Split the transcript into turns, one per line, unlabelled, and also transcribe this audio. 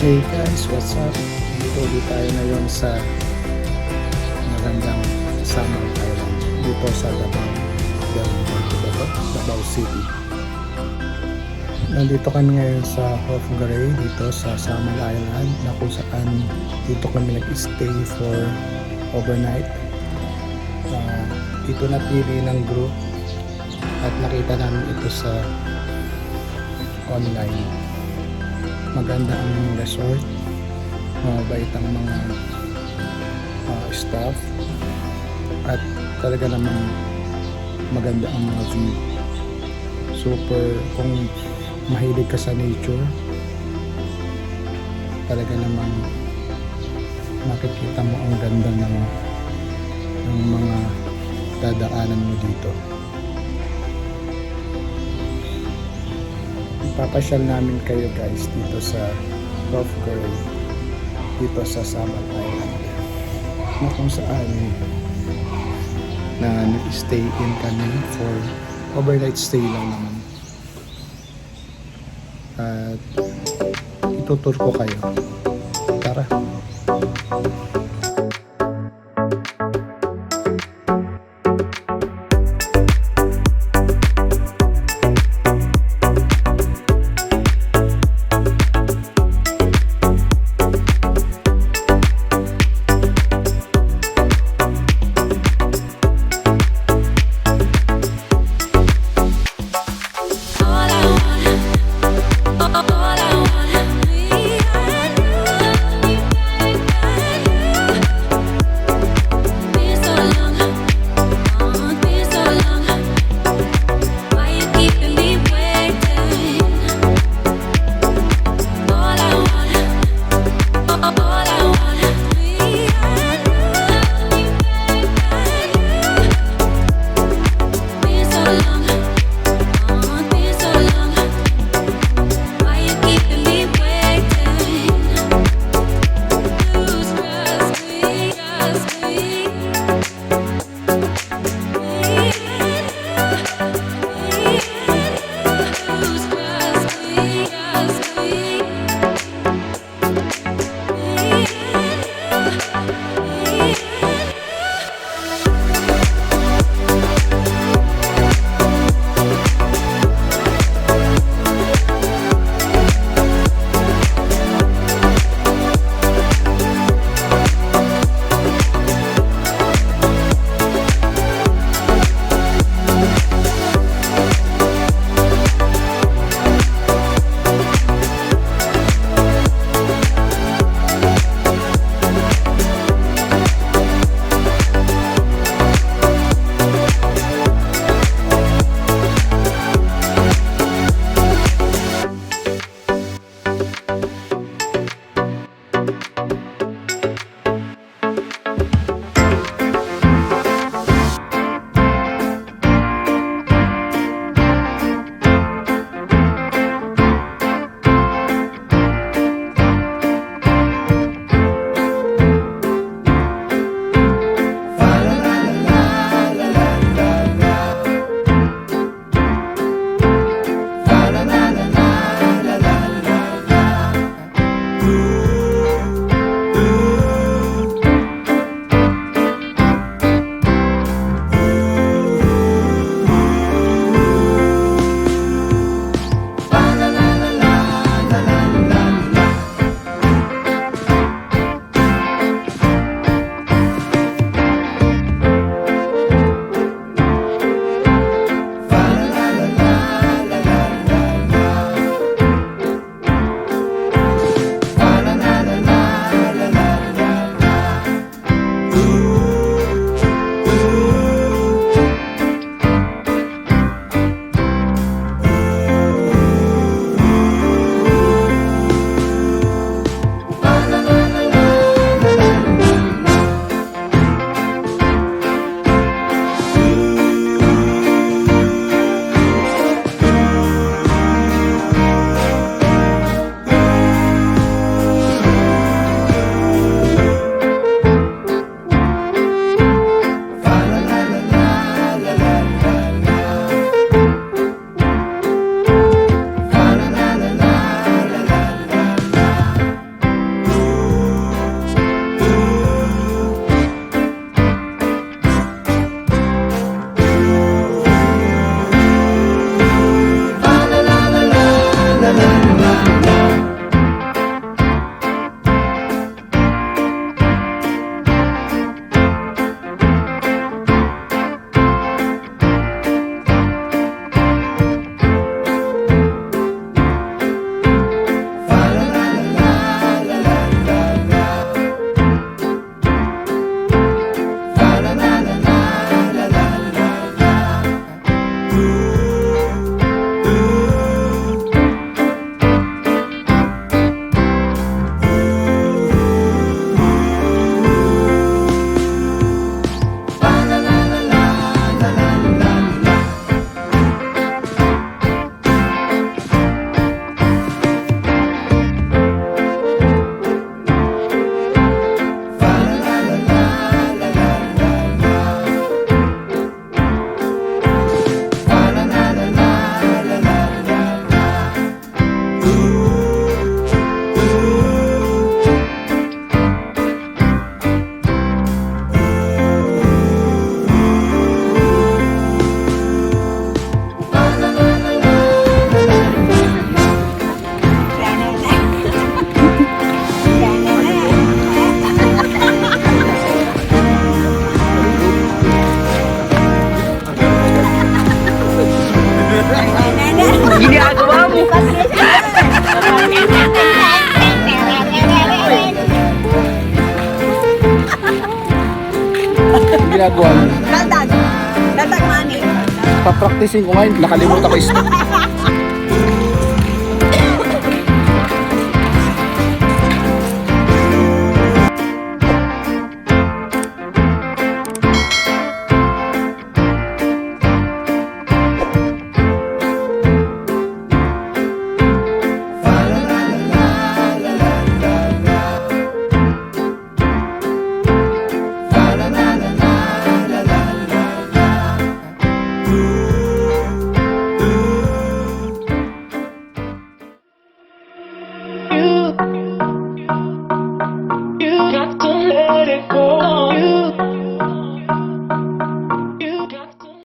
Hey guys, what's up? Dito tayo ngayon sa magandang Samal Island dito sa Davao City. Nandito kami ngayon sa Hof Gorei dito sa Samal Island na kung saan dito kami nag-stay for overnight. Ito napili ng group at nakita namin ito sa online. Maganda ang resort, mabait ang mga staff, at talaga namang maganda ang mga view. Super, kung mahilig ka sa nature, talaga namang makikita mo ang ganda ng mga dadaanan mo dito. Ipapasyal namin kayo guys dito sa Hof Gorei, dito sa Samal Island, na kung saan na nag-stay in kami for overnight stay lang naman. At itutur ko kayo. Tara! ginagawa mo?
Daldag. Daldag money.
Papraktisin ko ngayon, nakalimutan ko step.